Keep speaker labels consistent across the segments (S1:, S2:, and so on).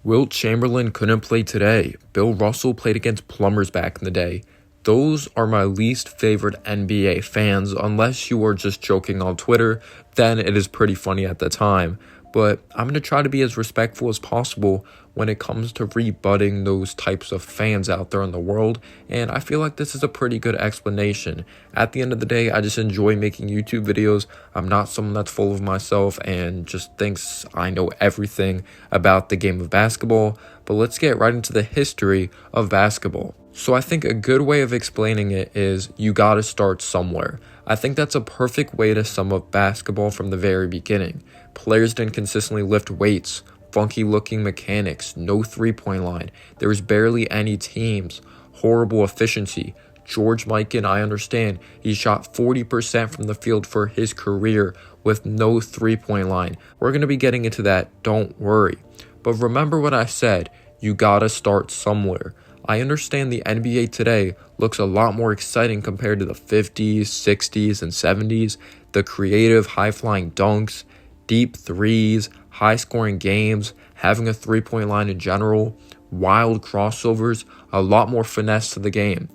S1: Wilt Chamberlain couldn't play today. Bill Russell played against plumbers back in the day. Those are my least favorite NBA fans, unless you are just joking on Twitter, then it is pretty funny at the time. But I'm going to try to be as respectful as possible when it comes to rebutting those types of fans out there in the world, and I feel like this is a pretty good explanation. At the end of the day, I just enjoy making YouTube videos. I'm not someone that's full of myself and just thinks I know everything about the game of basketball, but let's get right into the history of basketball. So I think a good way of explaining it is you gotta start somewhere. I think that's a perfect way to sum up basketball from the very beginning. Players didn't consistently lift weights, funky looking mechanics, no three-point line. There was barely any teams, horrible efficiency. George Mikan, I understand, he shot 40% from the field for his career with no three-point line. We're going to be getting into that, don't worry. But remember what I said, you gotta start somewhere. I understand the NBA today looks a lot more exciting compared to the 50s, 60s, and 70s. The creative, high-flying dunks, deep threes, high-scoring games, having a three-point line in general, wild crossovers, a lot more finesse to the game.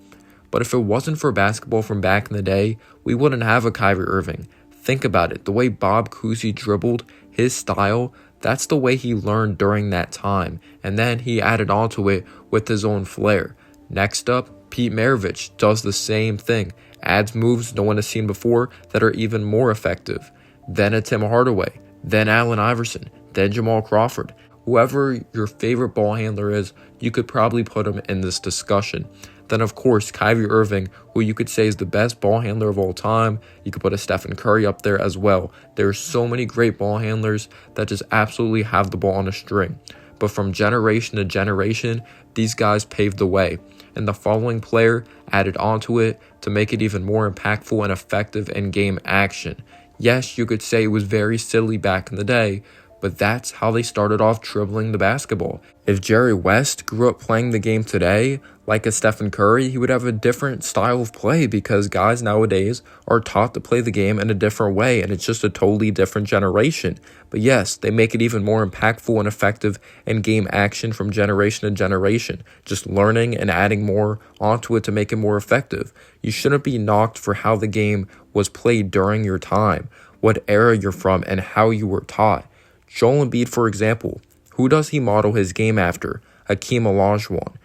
S1: But if it wasn't for basketball from back in the day, we wouldn't have a Kyrie Irving. Think about it, the way Bob Cousy dribbled, his style, that's the way he learned during that time, and then he added on to it with his own flair. Next up, Pete Maravich does the same thing, adds moves no one has seen before that are even more effective. Then a Tim Hardaway, then Allen Iverson, then Jamal Crawford. Whoever your favorite ball handler is, you could probably put him in this discussion. Then, of course, Kyrie Irving, who you could say is the best ball handler of all time. You could put a Stephen Curry up there as well. There's so many great ball handlers that just absolutely have the ball on a string. But from generation to generation, these guys paved the way. And the following player added onto it to make it even more impactful and effective in game action. Yes, you could say it was very silly back in the day, but that's how they started off dribbling the basketball. If Jerry West grew up playing the game today, like a Stephen Curry, he would have a different style of play because guys nowadays are taught to play the game in a different way, and it's just a totally different generation. But yes, they make it even more impactful and effective in game action from generation to generation, just learning and adding more onto it to make it more effective. You shouldn't be knocked for how the game was played during your time, what era you're from, and how you were taught. Joel Embiid, for example, who does he model his game after? Hakeem Olajuwon.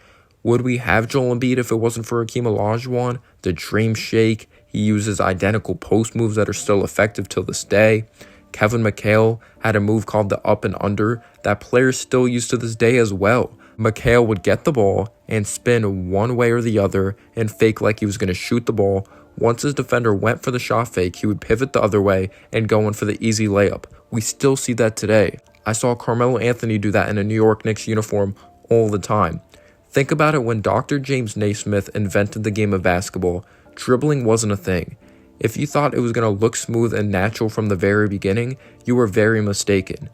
S1: Would we have Joel Embiid if it wasn't for Hakeem Olajuwon? The dream shake, he uses identical post moves that are still effective till this day. Kevin McHale had a move called the up and under that players still use to this day as well. McHale would get the ball and spin one way or the other and fake like he was going to shoot the ball. Once his defender went for the shot fake, he would pivot the other way and go in for the easy layup. We still see that today. I saw Carmelo Anthony do that in a New York Knicks uniform all the time. Think about it, when Dr. James Naismith invented the game of basketball, dribbling wasn't a thing. If you thought it was going to look smooth and natural from the very beginning, you were very mistaken.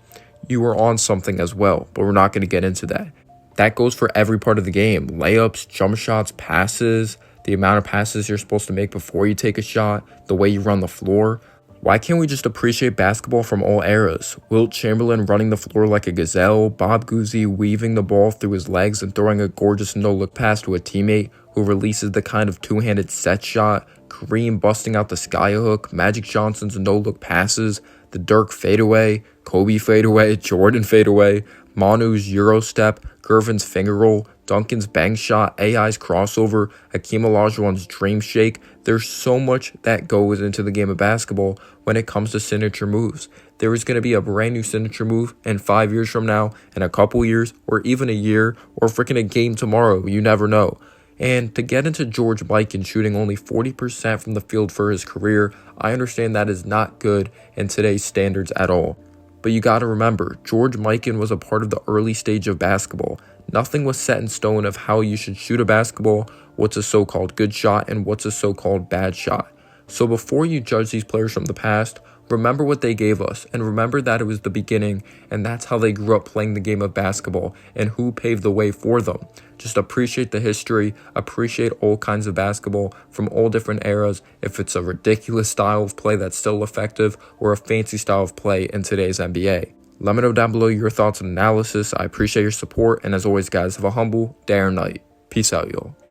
S1: You were on something as well, but we're not going to get into that. That goes for every part of the game. Layups, jump shots, passes, the amount of passes you're supposed to make before you take a shot, the way you run the floor. Why can't we just appreciate basketball from all eras? Wilt Chamberlain running the floor like a gazelle, Bob Cousy weaving the ball through his legs and throwing a gorgeous no-look pass to a teammate who releases the kind of two-handed set shot, Kareem busting out the skyhook, Magic Johnson's no-look passes, the Dirk fadeaway, Kobe fadeaway, Jordan fadeaway, Manu's Euro step, Gervin's finger roll, Duncan's bang shot, AI's crossover, Hakeem Olajuwon's dream shake. There's so much that goes into the game of basketball when it comes to signature moves. There is going to be a brand new signature move in 5 years from now, in a couple years, or even a year, or freaking a game tomorrow. You never know. And to get into George Mikan shooting only 40% from the field for his career, I understand that is not good in today's standards at all. But you got to remember, George Mikan was a part of the early stage of basketball. Nothing was set in stone of how you should shoot a basketball, what's a so-called good shot, and what's a so-called bad shot. So before you judge these players from the past, remember what they gave us, and remember that it was the beginning, and that's how they grew up playing the game of basketball, and who paved the way for them. Just appreciate the history, appreciate all kinds of basketball from all different eras, if it's a ridiculous style of play that's still effective, or a fancy style of play in today's NBA. Let me know down below your thoughts and analysis. I appreciate your support, and as always, guys, have a humble day or night. Peace out, y'all.